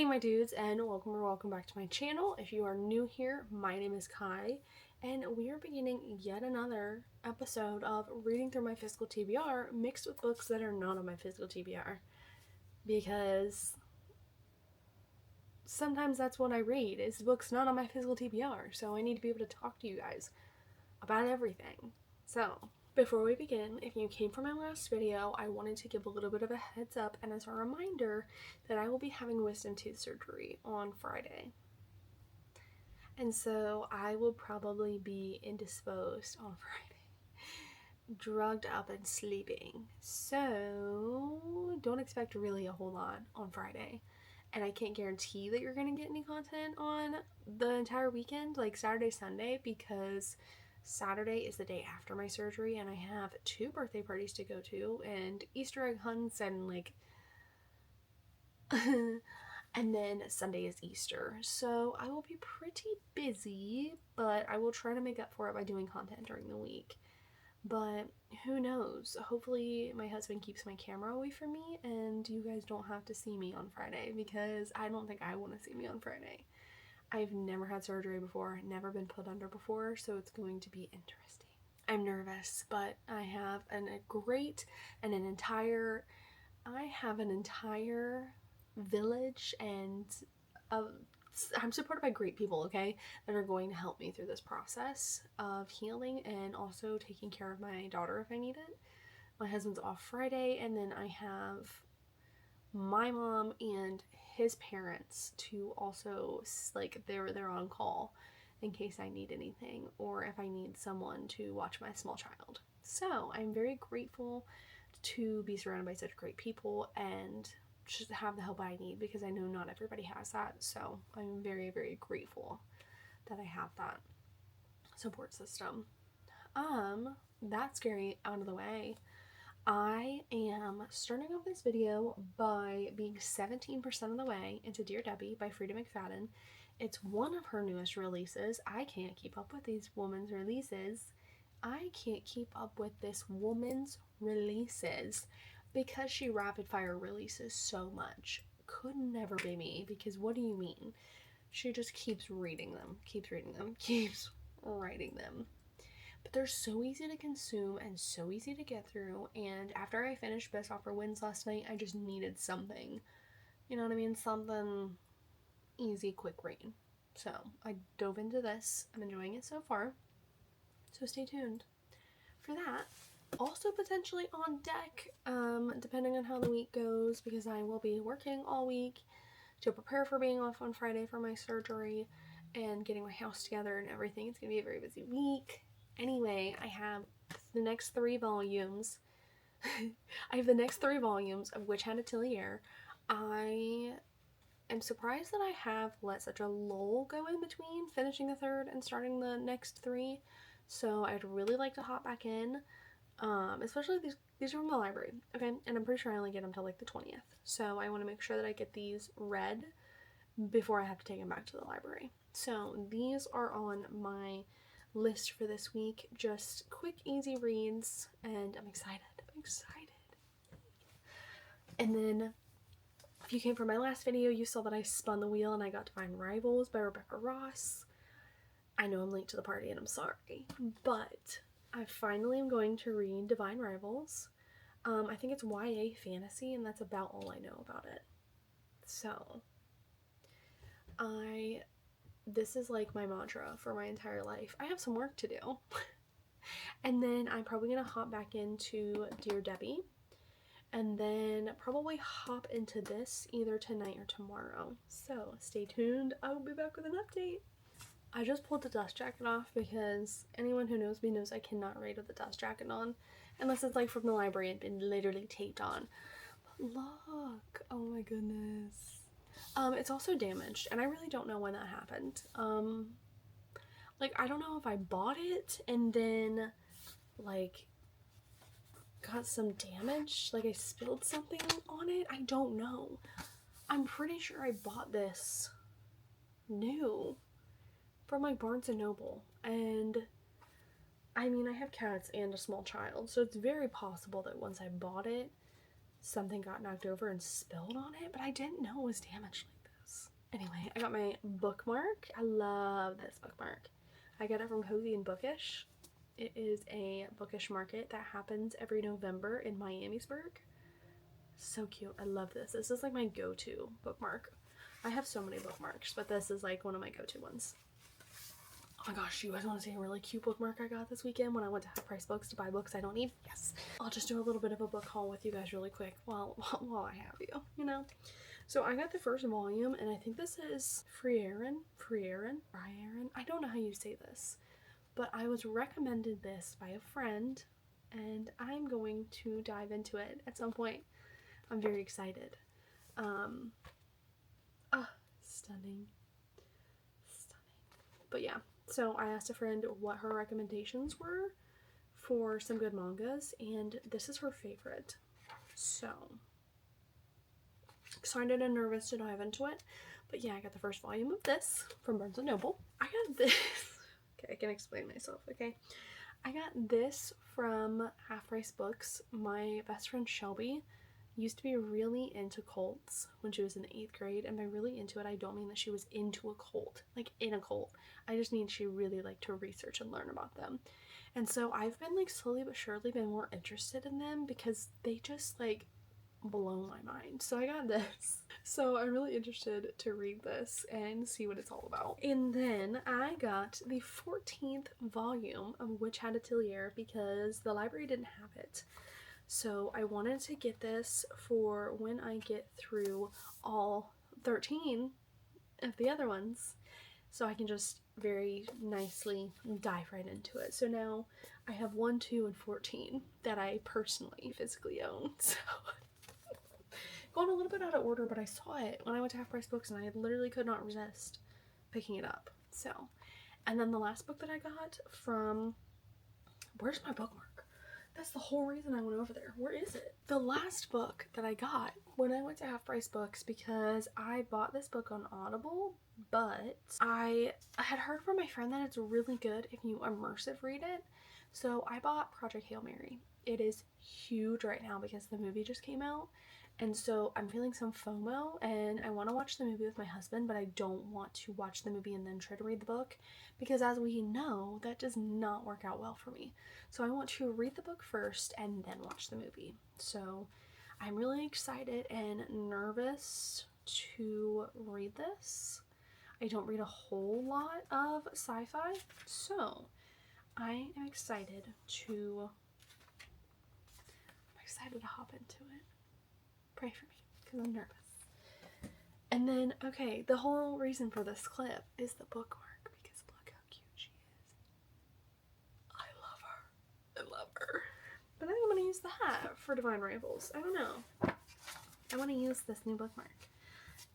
Hey my dudes, and welcome back to my channel. If you are new here, my name is Kai, and we are beginning yet another episode of reading through my physical TBR mixed with books that are not on my physical TBR, because sometimes that's what I read, is books not on my physical TBR, so I need to be able to talk to you guys about everything. So, before we begin, if you came from my last video, I wanted to give a little bit of a heads up and as a reminder that I will be having wisdom tooth surgery on Friday. And so I will probably be indisposed on Friday, drugged up and sleeping. So don't expect really a whole lot on Friday. And I can't guarantee that you're going to get any content on the entire weekend, like Saturday, Sunday, because Saturday is the day after my surgery and I have 2 birthday parties to go to and Easter egg hunts and like and then Sunday is Easter. So I will be pretty busy, but I will try to make up for it by doing content during the week. But who knows? Hopefully my husband keeps my camera away from me and you guys don't have to see me on Friday, because I don't think I want to see me on Friday. I've never had surgery before, never been put under before, so it's going to be interesting. I'm nervous, but I have an entire village, and I'm supported by great people, okay, that are going to help me through this process of healing and also taking care of my daughter if I need it. My husband's off Friday, and then I have my mom and his parents to also, like, they're on call in case I need anything or if I need someone to watch my small child. So I'm very grateful to be surrounded by such great people and just have the help I need, because I know not everybody has that. So I'm very, very grateful that I have that support system. That scary out of the way, I am starting off this video by being 17% of the way into Dear Debbie by Freida McFadden. It's one of her newest releases. I can't keep up with these woman's releases. I can't keep up with this woman's releases because she rapid fire releases so much. Could never be me, because what do you mean? She just keeps reading them, keeps writing them. But they're so easy to consume and so easy to get through, and after I finished Best Offer Wins last night, I just needed something, you know what I mean, something easy, quick read. So I dove into this. I'm enjoying it so far, so stay tuned for that. Also potentially on deck, depending on how the week goes, because I will be working all week to prepare for being off on Friday for my surgery and getting my house together and everything. It's gonna be a very busy week. Anyway, I have the next 3 volumes. I have the next 3 volumes of Witch Hat Atelier. I am surprised that I have let such a lull go in between finishing the 3rd and starting the next 3. So I'd really like to hop back in. Especially these are from the library, okay? And I'm pretty sure I only get them till like the 20th. So I want to make sure that I get these read before I have to take them back to the library. So these are on my list for this week, just quick easy reads, and I'm excited. And then if you came from my last video, you saw that I spun the wheel and I got Divine Rivals by Rebecca Ross. I know I'm late to the party and I'm sorry, but I finally am going to read Divine Rivals. I think it's YA fantasy, and that's about all I know about it. So this is like my mantra for my entire life. I have some work to do. And then I'm probably going to hop back into Dear Debbie, and then probably hop into this either tonight or tomorrow. So stay tuned. I will be back with an update. I just pulled the dust jacket off because anyone who knows me knows I cannot read with the dust jacket on unless it's like from the library and been literally taped on. But look, oh my goodness. It's also damaged, and I really don't know when that happened. Like, I don't know if I bought it and then, like, got some damage, like I spilled something on it. I don't know. I'm pretty sure I bought this new from, like, Barnes & Noble, and I mean, I have cats and a small child, so it's very possible that once I bought it, something got knocked over and spilled on it, but I didn't know it was damaged like this. Anyway, I got my bookmark. I love this bookmark. I got it from Cozy and Bookish. It is a bookish market that happens every November in Miamisburg. So cute. I love this. This is like my go-to bookmark. I have so many bookmarks, but this is like one of my go-to ones. Oh my gosh, you guys want to see a really cute bookmark I got this weekend when I went to Half Price Books to buy books I don't need? Yes. I'll just do a little bit of a book haul with you guys really quick while I have you, you know? So I got the first volume, and I think this is Frieren. I don't know how you say this, but I was recommended this by a friend, and I'm going to dive into it at some point. I'm very excited. Stunning. But yeah, so I asked a friend what her recommendations were for some good mangas, and this is her favorite. So excited and nervous to dive into it. But yeah, I got the first volume of this from Barnes & Noble. I got this. Okay, I can explain myself, okay? I got this from Half Price Books. My best friend Shelby used to be really into cults when she was in the 8th grade, and by really into it, I don't mean that she was into a cult, like in a cult. I just mean she really liked to research and learn about them. And so I've been like slowly but surely been more interested in them because they just like blow my mind. So I got this. So I'm really interested to read this and see what it's all about. And then I got the 14th volume of Witch Hat Atelier because the library didn't have it. So I wanted to get this for when I get through all 13 of the other ones, so I can just very nicely dive right into it. So now I have 1, 2, and 14 that I personally physically own. So going a little bit out of order, but I saw it when I went to Half Price Books and I literally could not resist picking it up. So, and then the last book that I got from, where's my bookmark? That's the whole reason I went over there. Where is it? The last book that I got when I went to Half Price Books, because I bought this book on Audible, but I had heard from my friend that it's really good if you immersive read it. So I bought Project Hail Mary. It is huge right now because the movie just came out. And so I'm feeling some FOMO, and I want to watch the movie with my husband, but I don't want to watch the movie and then try to read the book because, as we know, that does not work out well for me. So I want to read the book first and then watch the movie. So I'm really excited and nervous to read this. I don't read a whole lot of sci-fi, so I am excited to hop into it. Pray for me because I'm nervous. And then, okay, the whole reason for this clip is the bookmark because look how cute she is. I love her. But I'm going to use the hat for Divine Rambles. I don't know. I want to use this new bookmark.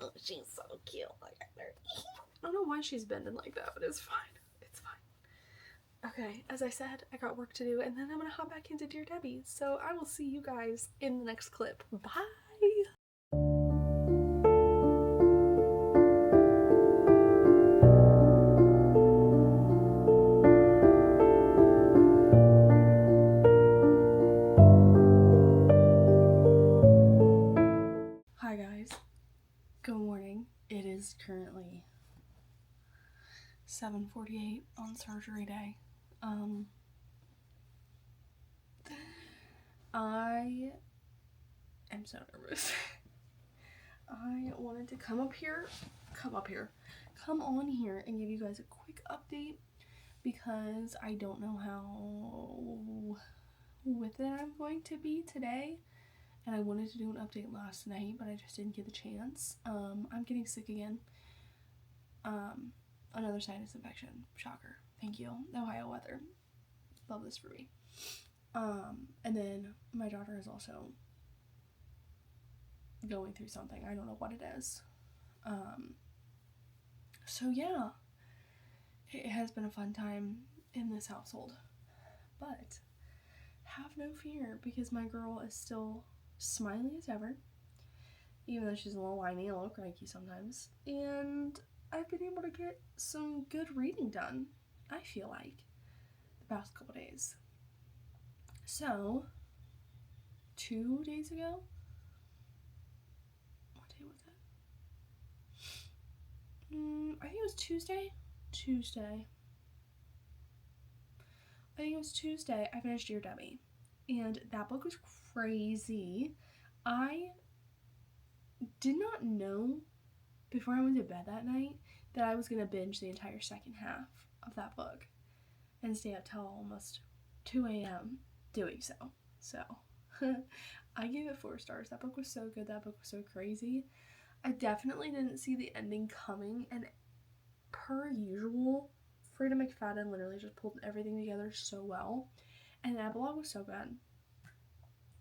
Oh, she's so cute. Look at her. I don't know why she's bending like that, but it's fine. It's fine. Okay, as I said, I got work to do, and then I'm going to hop back into Dear Debbie. So I will see you guys in the next clip. Bye! Hi guys, good morning. It is currently 7:48 on surgery day. I am so nervous. I wanted to come on here and give you guys a quick update because I don't know how with it I'm going to be today. And I wanted to do an update last night, but I just didn't get the chance. I'm getting sick again. Another sinus infection. Shocker. Thank you. Ohio weather. Love this for me. And then my daughter is also going through something. I don't know what it is. So yeah, it has been a fun time in this household. But have no fear because my girl is still smiley as ever, even though she's a little whiny, a little cranky sometimes. And I've been able to get some good reading done, I feel like, the past couple days. So, 2 days ago, what day was it? I think it was Tuesday. I think it was Tuesday, I finished Dear Debbie. And that book was crazy. I did not know before I went to bed that night that I was going to binge the entire second half of that book and stay up till almost 2 a.m. doing so. So, I gave it 4 stars. That book was so good. That book was so crazy. I definitely didn't see the ending coming, and per usual, Freida McFadden literally just pulled everything together so well, and the epilogue was so good.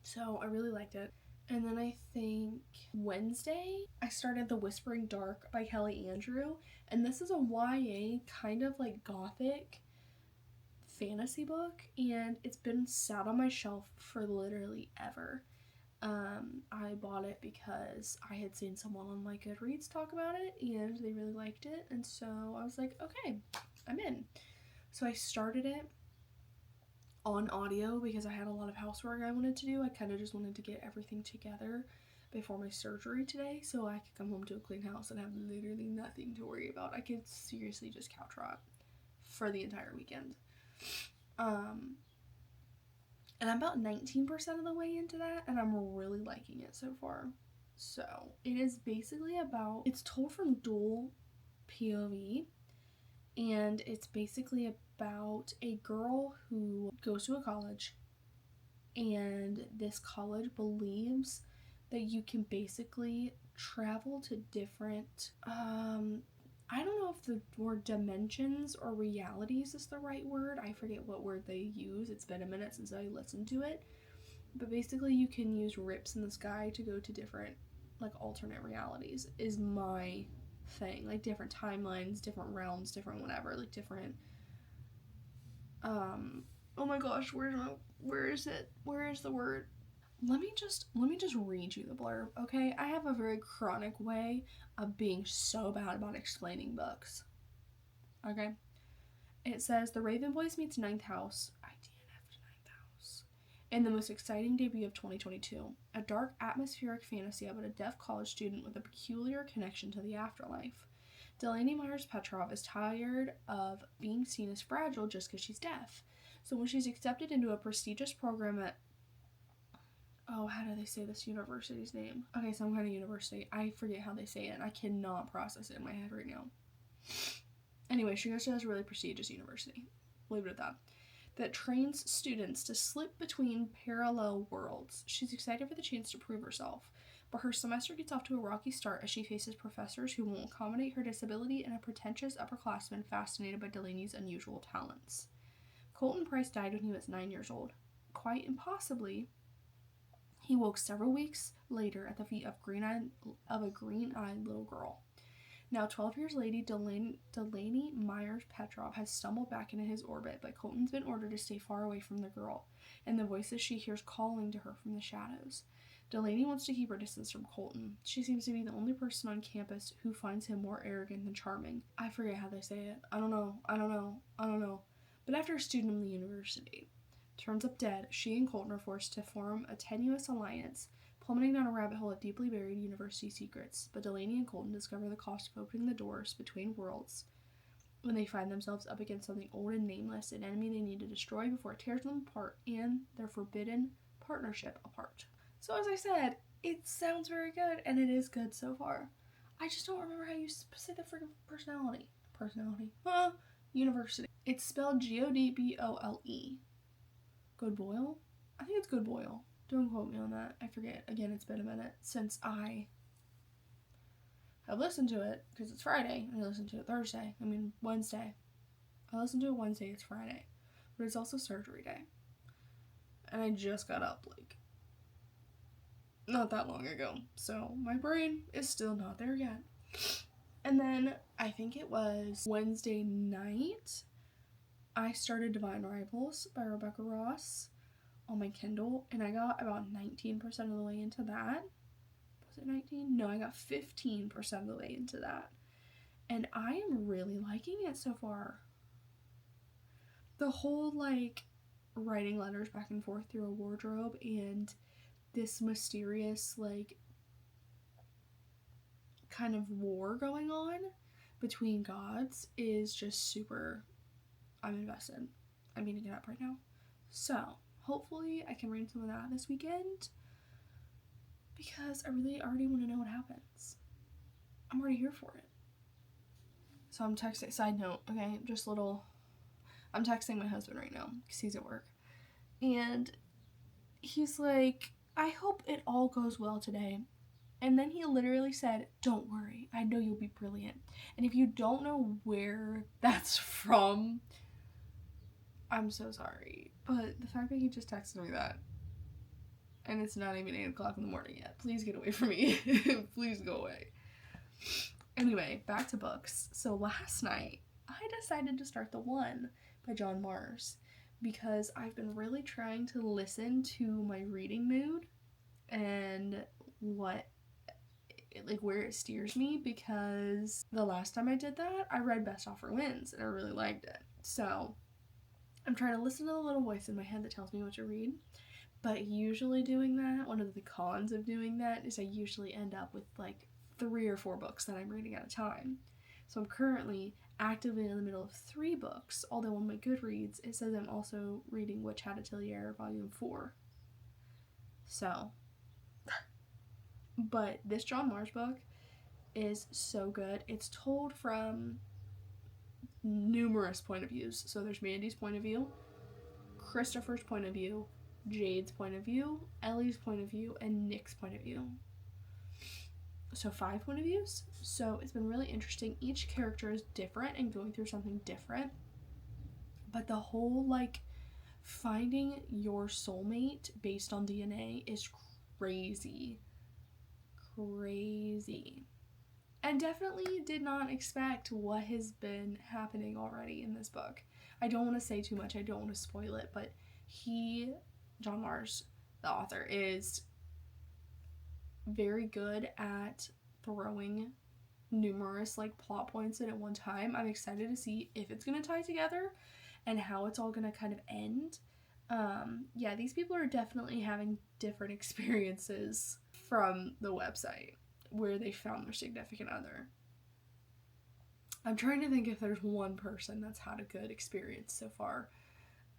So I really liked it. And then I think Wednesday, I started The Whispering Dark by Kelly Andrew, and this is a YA kind of like gothic fantasy book, and it's been sat on my shelf for literally ever. I bought it because I had seen someone on my Goodreads talk about it, and they really liked it, and so I was like, okay, I'm in. So I started it on audio because I had a lot of housework I wanted to do. I kind of just wanted to get everything together before my surgery today so I could come home to a clean house and have literally nothing to worry about. I could seriously just couch rot for the entire weekend. And I'm about 19% of the way into that, and I'm really liking it so far. So it is basically about, it's told from dual POV, and it's basically about a girl who goes to a college, and this college believes that you can basically travel to different, I don't know if the word dimensions or realities is the right word. I forget what word they use. It's been a minute since I listened to it. But basically you can use rips in the sky to go to different, like, alternate realities is my thing. Like, different timelines, different realms, different whatever. Like, different, oh my gosh, where is it? Where is the word? Let me just read you the blurb, okay? I have a very chronic way of being so bad about explaining books. Okay? It says, The Raven Boys meets Ninth House. I DNF'd Ninth House. In the most exciting debut of 2022. A dark, atmospheric fantasy about a deaf college student with a peculiar connection to the afterlife. Delaney Myers-Petrov is tired of being seen as fragile just because she's deaf. So when she's accepted into a prestigious program at, oh, how do they say this university's name? Okay, some kind of university. I forget how they say it, and I cannot process it in my head right now. Anyway, she goes to this really prestigious university. Leave it at that. That trains students to slip between parallel worlds. She's excited for the chance to prove herself, but her semester gets off to a rocky start as she faces professors who won't accommodate her disability and a pretentious upperclassman fascinated by Delaney's unusual talents. Colton Price died when he was 9 years old. Quite impossibly, he woke several weeks later at the feet of a green-eyed little girl. Now, 12 years later, Delaney Myers-Petrov has stumbled back into his orbit, but Colton's been ordered to stay far away from the girl, and the voices she hears calling to her from the shadows. Delaney wants to keep her distance from Colton. She seems to be the only person on campus who finds him more arrogant than charming. I forget how they say it. I don't know. But after a student of the university turns up dead, she and Colton are forced to form a tenuous alliance, plummeting down a rabbit hole of deeply buried university secrets. But Delaney and Colton discover the cost of opening the doors between worlds when they find themselves up against something old and nameless, an enemy they need to destroy before it tears them apart and their forbidden partnership apart. So as I said, it sounds very good, and it is good so far. I just don't remember how you say the freaking personality. University. It's spelled Godbole. Goodboyle? I think it's Goodboyle. Don't quote me on that. I forget. Again, it's been a minute since I have listened to it, because it's Friday, and I listened to it Wednesday. I listened to it Wednesday, it's Friday. But it's also surgery day. And I just got up, not that long ago. So my brain is still not there yet. And then, I think it was Wednesday night, I started Divine Rivals by Rebecca Ross on my Kindle, and I got about 19% of the way into that. Was it 19? No, I got 15% of the way into that. And I am really liking it so far. The whole, writing letters back and forth through a wardrobe and this mysterious, kind of war going on Between Gods is just super, I'm invested. I'm eating it up right now. So, hopefully I can read some of that this weekend, because I really already want to know what happens. I'm already here for it. So I'm texting, side note, okay, just little, I'm texting my husband right now, because he's at work. And he's like, I hope it all goes well today. And then he literally said, don't worry, I know you'll be brilliant. And if you don't know where that's from, I'm so sorry. But the fact that he just texted me that, and it's not even 8 o'clock in the morning yet, please get away from me. Please go away. Anyway, back to books. So last night, I decided to start The One by John Mars, because I've been really trying to listen to my reading mood and what, like, where it steers me, because the last time I did that, I read Best Offer Wins, and I really liked it. So I'm trying to listen to the little voice in my head that tells me what to read. But usually doing that, one of the cons of doing that is I usually end up with like 3 or 4 books that I'm reading at a time. So I'm currently actively in the middle of 3 books, although on my Goodreads it says I'm also reading Witch Hat Atelier Volume 4. So, but this John Mars book is so good. It's told from numerous point of views. So there's Mandy's point of view, Christopher's point of view, Jade's point of view, Ellie's point of view, and Nick's point of view. So 5 point of views. So it's been really interesting. Each character is different and going through something different. But the whole, like, finding your soulmate based on DNA is crazy. Crazy. And definitely did not expect what has been happening already in this book. I don't want to say too much. I don't want to spoil it, but John Mars, the author, is very good at throwing numerous, like, plot points in at one time. I'm excited to see if it's going to tie together and how it's all going to kind of end. Yeah, these people are definitely having different experiences from the website where they found their significant other. I'm trying to think if there's one person that's had a good experience so far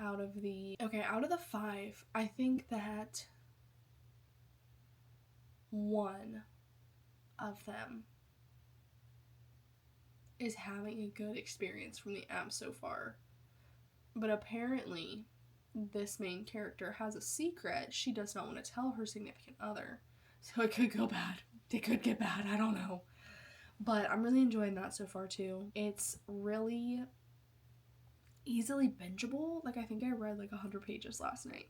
out of the 5, I think that one of them is having a good experience from the app so far. But apparently, this main character has a secret she does not want to tell her significant other. So it could go bad. It could get bad. I don't know. But I'm really enjoying that so far too. It's really easily bingeable. Like, I think I read like 100 pages last night.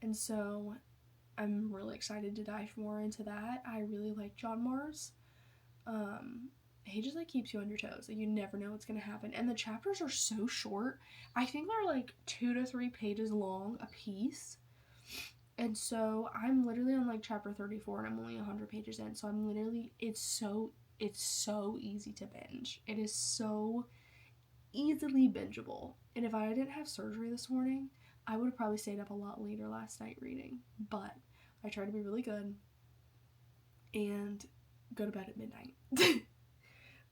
And so I'm really excited to dive more into that. I really like John Mars. He just, like, keeps you on your toes. Like, you never know what's gonna happen. And the chapters are so short. I think they're like 2 to 3 pages long a piece. And so I'm literally on like chapter 34 and I'm only 100 pages in. So I'm literally, it's so easy to binge. It is so easily bingeable. And if I didn't have surgery this morning, I would have probably stayed up a lot later last night reading. But I tried to be really good and go to bed at midnight.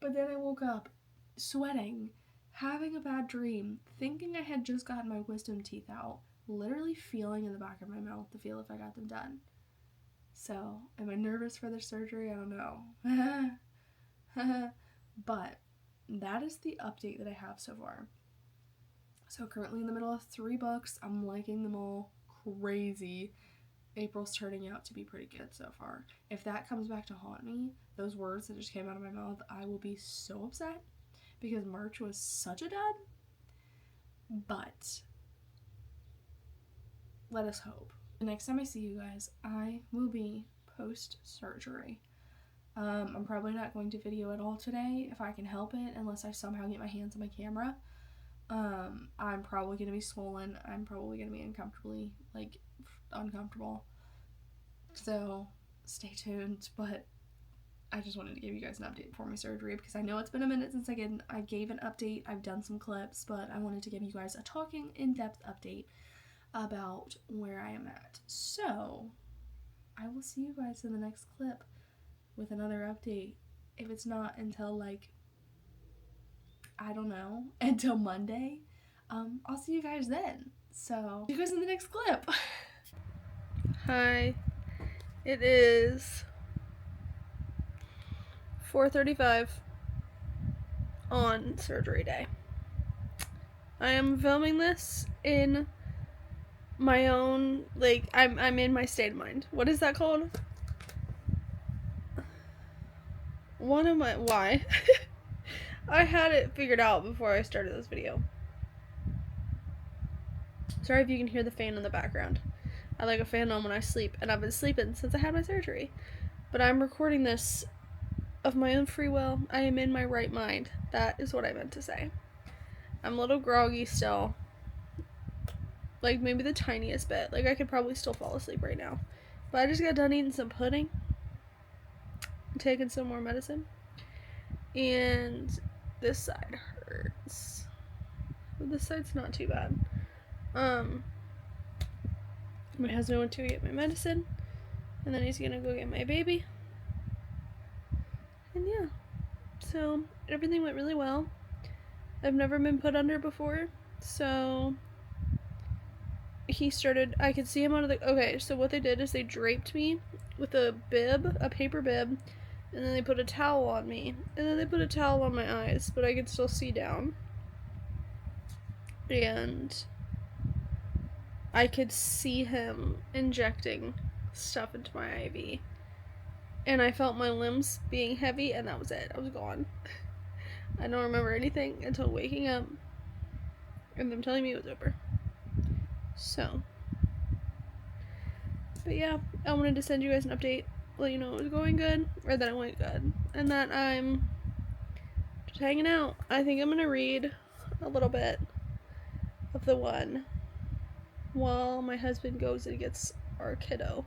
But then I woke up sweating, having a bad dream, thinking I had just gotten my wisdom teeth out, literally feeling in the back of my mouth to feel if I got them done. So, am I nervous for the surgery? I don't know. But that is the update that I have so far. So currently in the middle of 3 books. I'm liking them all crazy. April's turning out to be pretty good so far. If that comes back to haunt me, those words that just came out of my mouth, I will be so upset, because March was such a dud. But let us hope. The next time I see you guys, I will be post-surgery. I'm probably not going to video at all today if I can help it, unless I somehow get my hands on my camera. I'm probably going to be swollen. I'm probably going to be uncomfortable. So stay tuned, but I just wanted to give you guys an update before my surgery, because I know it's been a minute since I gave an update. I've done some clips, but I wanted to give you guys a talking, in-depth update about where I am at. So I will see you guys in the next clip with another update, if it's not until like I don't know, until Monday. I'll see you guys then. So, see you guys in the next clip. Hi. It is 4:35 on surgery day. I am filming this in my own, like, I'm in my state of mind. What is that called? Why? I had it figured out before I started this video. Sorry if you can hear the fan in the background. I like a fan on when I sleep, and I've been sleeping since I had my surgery. But I'm recording this of my own free will. I am in my right mind. That is what I meant to say. I'm a little groggy still. Like, maybe the tiniest bit. Like, I could probably still fall asleep right now. But I just got done eating some pudding. Taking some more medicine. And this side hurts. But this side's not too bad. My husband went to get my medicine. And then he's gonna go get my baby. And yeah. So, everything went really well. I've never been put under before. So, I could see him out of the, okay, so what they did is they draped me with a bib, a paper bib, and then they put a towel on me, and then they put a towel on my eyes, but I could still see down, and I could see him injecting stuff into my IV, and I felt my limbs being heavy, and that was it. I was gone. I don't remember anything until waking up, and them telling me it was over. So, but yeah, I wanted to send you guys an update, let you know it was going good, or that it went good, and that I'm just hanging out. I think I'm gonna read a little bit of the one while my husband goes and gets our kiddo,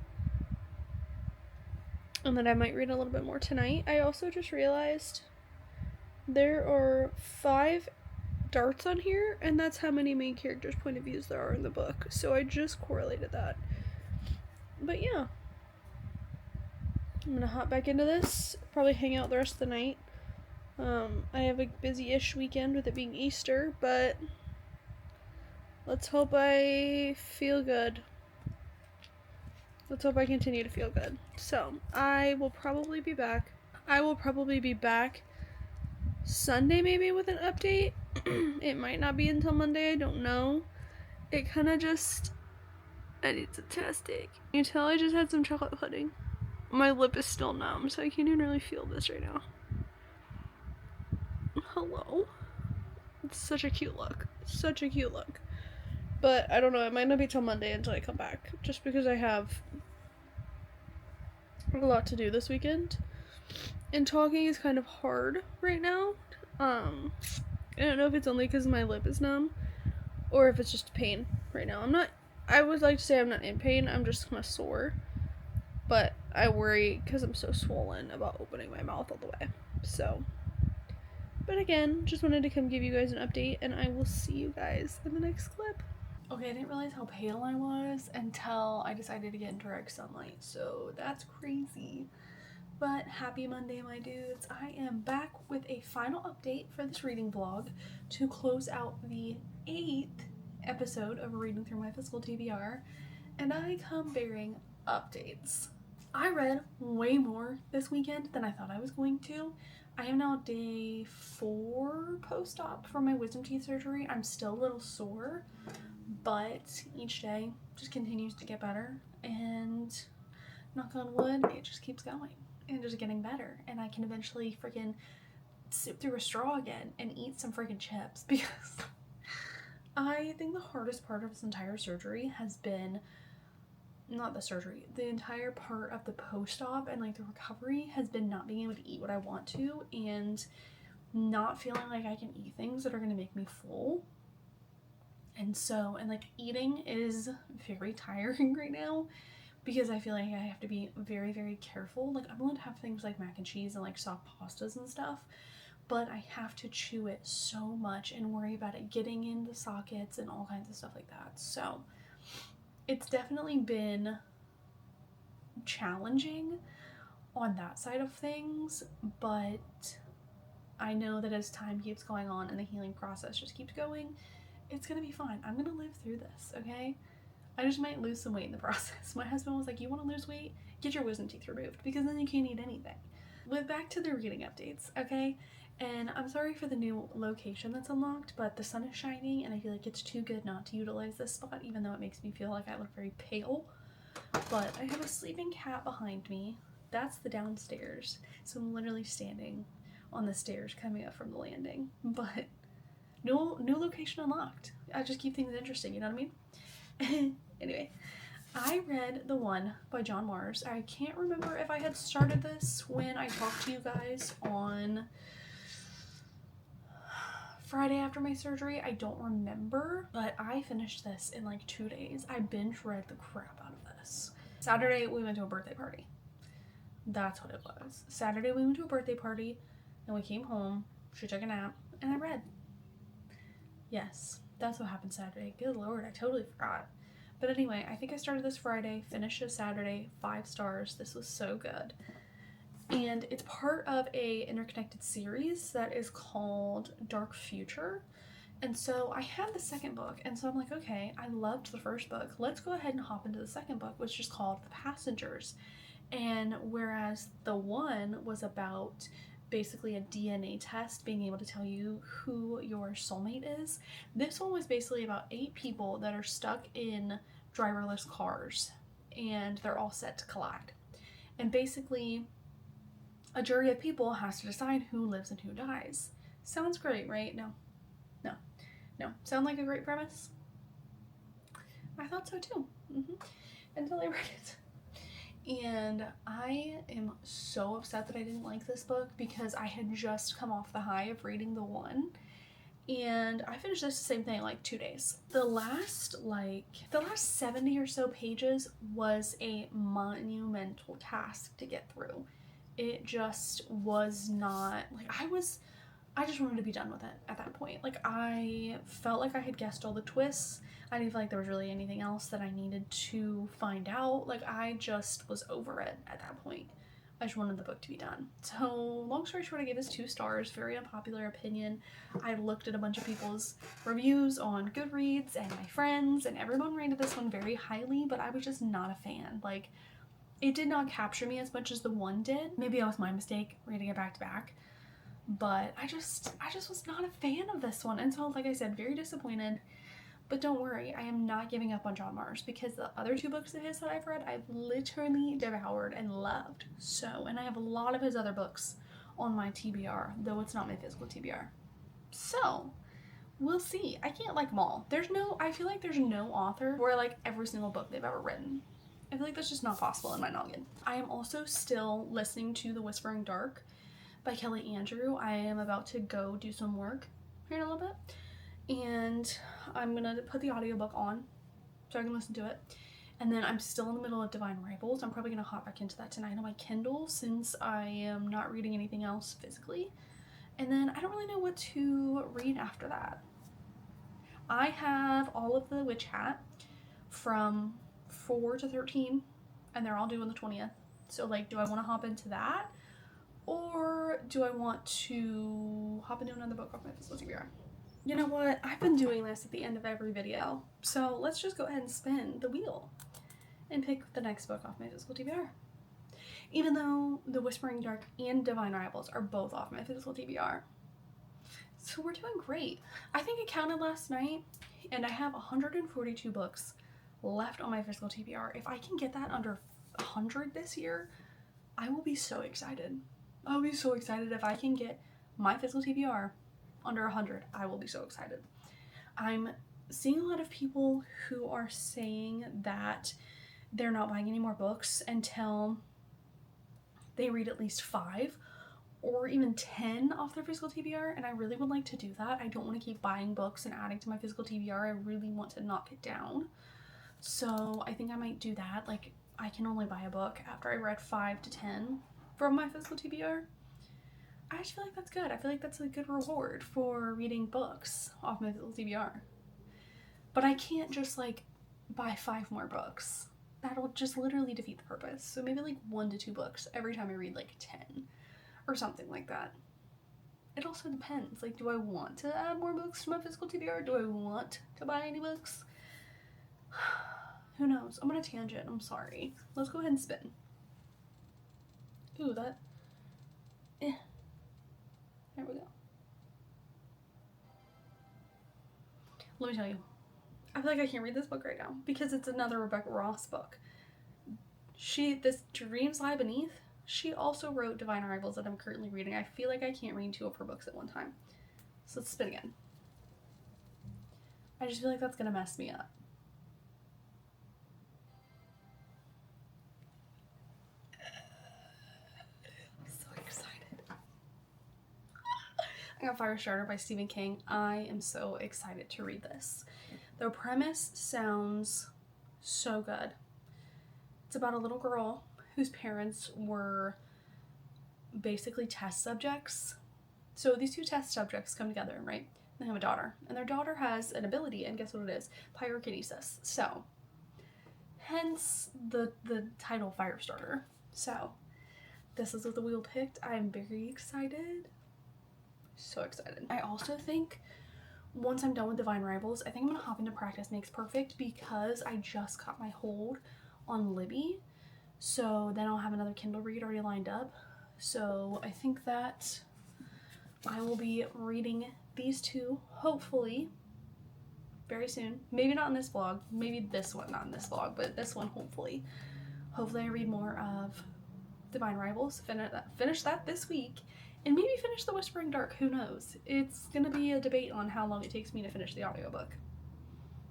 and then I might read a little bit more tonight. I also just realized there are 5 darts on here, and that's how many main characters' point of views there are in the book, so I just correlated that. But yeah, I'm gonna hop back into this, probably hang out the rest of the night. I have a busy-ish weekend with it being Easter, but let's hope I feel good. Let's hope I continue to feel good. So, I will probably be back Sunday maybe with an update. It might not be until Monday, I don't know. It kind of just, I need some tastic. You can tell I just had some chocolate pudding. My lip is still numb, so I can't even really feel this right now. Hello. It's such a cute look. Such a cute look. But I don't know, it might not be till Monday until I come back. Just because I have a lot to do this weekend. And talking is kind of hard right now. I don't know if it's only because my lip is numb or if it's just pain right now. I would like to say I'm not in pain, I'm just kind of sore. But I worry because I'm so swollen about opening my mouth all the way. So, but again, just wanted to come give you guys an update, and I will see you guys in the next clip. Okay, I didn't realize how pale I was until I decided to get into direct sunlight, so that's crazy. But happy Monday, my dudes. I am back with a final update for this reading vlog to close out the 8th episode of Reading Through My Physical TBR, and I come bearing updates. I read way more this weekend than I thought I was going to. I am now day 4 post-op for my wisdom teeth surgery. I'm still a little sore, but each day just continues to get better, and knock on wood, it just keeps going and just getting better, and I can eventually freaking sip through a straw again and eat some freaking chips, because I think the hardest part of this entire surgery has been the entire part of the post-op and like the recovery has been not being able to eat what I want to, and not feeling like I can eat things that are going to make me full. And like eating is very tiring right now, because I feel like I have to be very, very careful. Like, I'm willing to have things like mac and cheese and like soft pastas and stuff, but I have to chew it so much and worry about it getting into sockets and all kinds of stuff like that. So it's definitely been challenging on that side of things, but I know that as time keeps going on and the healing process just keeps going, it's gonna be fine. I'm gonna live through this, okay? I just might lose some weight in the process. My husband was like, you want to lose weight? Get your wisdom teeth removed, because then you can't eat anything. But back to the reading updates, okay? And I'm sorry for the new location that's unlocked, but the sun is shining and I feel like it's too good not to utilize this spot, even though it makes me feel like I look very pale. But I have a sleeping cat behind me. That's the downstairs. So I'm literally standing on the stairs coming up from the landing. But no new location unlocked. I just keep things interesting, you know what I mean? Anyway, I read The One by John Mars. I can't remember if I had started this when I talked to you guys on Friday after my surgery. I don't remember, but I finished this in like 2 days. I binge read the crap out of this. Saturday, we went to a birthday party. That's what it was. Saturday, we went to a birthday party, and we came home, she took a nap, and I read. Yes, that's what happened Saturday. Good Lord, I totally forgot. But anyway, I think I started this Friday, finished it Saturday, 5 stars. This was so good. And it's part of a interconnected series that is called Dark Future. And so I have the second book, and so I'm like, okay, I loved the first book. Let's go ahead and hop into the second book, which is called The Passengers. And whereas The One was about basically a DNA test being able to tell you who your soulmate is, this one was basically about 8 people that are stuck in driverless cars and they're all set to collide. And basically a jury of people has to decide who lives and who dies. Sounds great, right? No. Sound like a great premise? I thought so too. Until I read it. And I am so upset that I didn't like this book, because I had just come off the high of reading The One, and I finished this the same thing, like 2 days. The last 70 or so pages was a monumental task to get through. It just was not, like, I just wanted to be done with it at that point. Like, I felt like I had guessed all the twists. I didn't feel like there was really anything else that I needed to find out. Like, I just was over it at that point. I just wanted the book to be done. So, long story short, I gave this 2 stars. Very unpopular opinion. I looked at a bunch of people's reviews on Goodreads and my friends, and everyone rated this one very highly, but I was just not a fan. Like, it did not capture me as much as The One did. Maybe that was my mistake, reading it back to back. But I just was not a fan of this one. And so, like I said, very disappointed. But don't worry, I am not giving up on John Mars, because the other 2 books of his that I've read, I've literally devoured and loved. So, and I have a lot of his other books on my TBR, though it's not my physical TBR. So, we'll see. I can't like them all. I feel like there's no author where I like every single book they've ever written. I feel like that's just not possible in my noggin. I am also still listening to The Whispering Dark by Kelly Andrew. I am about to go do some work here in a little bit, and I'm gonna put the audiobook on so I can listen to it. And then I'm still in the middle of Divine Rivals. I'm probably gonna hop back into that tonight on my Kindle, since I am not reading anything else physically. And then I don't really know what to read after that. I have all of the Witch Hat from 4 to 13, and they're all due on the 20th. So, like, do I want to hop into that, or do I want to hop into another book off my physical TBR? You know what? I've been doing this at the end of every video, so let's just go ahead and spin the wheel and pick the next book off my physical TBR. Even though The Whispering Dark and Divine Rivals are both off my physical TBR. So we're doing great. I think I counted last night, and I have 142 books left on my physical TBR. If I can get that under 100 this year, I will be so excited. I'll be so excited if I can get my physical TBR under 100. I will be so excited. I'm seeing a lot of people who are saying that they're not buying any more books until they read at least 5 or even 10 off their physical TBR, and I really would like to do that. I don't want to keep buying books and adding to my physical TBR. I really want to knock it down. So I think I might do that. Like, I can only buy a book after I read 5 to 10 from my physical TBR. I just feel like that's good. I feel like that's a good reward for reading books off my physical TBR. But I can't just, like, buy 5 more books. That'll just literally defeat the purpose. So maybe like 1 to 2 books every time I read like 10 or something like that. it also depends. Like, do I want to add more books to my physical TBR? Do I want to buy any books? Who knows? I'm on a tangent. I'm sorry. Let's go ahead and spin. Ooh, that... There we go. Let me tell you. I feel like I can't read this book right now because it's another Rebecca Ross book. This Dreams Lie Beneath, she also wrote Divine Arrivals that I'm currently reading. I feel like I can't read 2 of her books at one time. So let's spin again. I just feel like that's gonna mess me up. I'm so excited. I got Firestarter by Stephen King. I am so excited to read this. The premise sounds so good. It's about a little girl whose parents were basically test subjects. So these 2 test subjects come together, right? They have a daughter, and their daughter has an ability, and guess what it is? Pyrokinesis. So, hence the title Firestarter. So, this is what the wheel picked. I'm very excited. So excited. I also think once I'm done with Divine Rivals, I think I'm gonna hop into Practice Makes Perfect because I just got my hold on Libby. So then I'll have another Kindle read already lined up. So I think that I will be reading these 2, hopefully, very soon. Maybe not in this vlog. Maybe this one, not in this vlog, but this one, hopefully. Hopefully I read more of Divine Rivals, finish that this week, and maybe finish The Whispering Dark. Who knows? It's gonna be a debate on how long it takes me to finish the audiobook,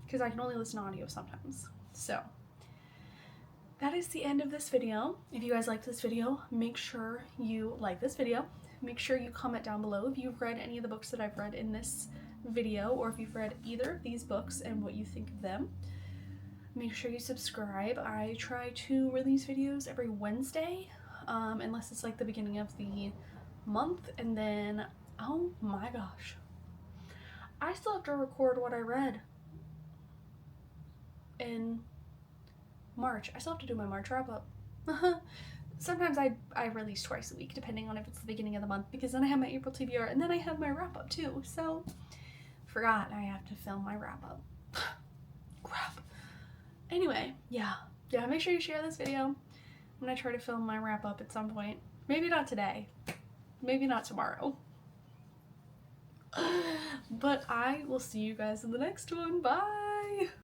because I can only listen to audio sometimes. So that is the end of this video. If you guys liked this video, make sure you like this video. Make sure you comment down below if you've read any of the books that I've read in this video, or if you've read either of these books and what you think of them. Make sure you subscribe. I try to release videos every Wednesday, unless it's like the beginning of the month, and then, oh my gosh, I still have to record what I read in March. I still have to do my March wrap-up. Sometimes I release twice a week, depending on if it's the beginning of the month, because then I have my April TBR, and then I have my wrap-up too. So, forgot I have to film my wrap-up. Crap. Anyway, yeah, make sure you share this video. I'm gonna try to film my wrap-up at some point. Maybe not today. Maybe not tomorrow. But I will see you guys in the next one. Bye!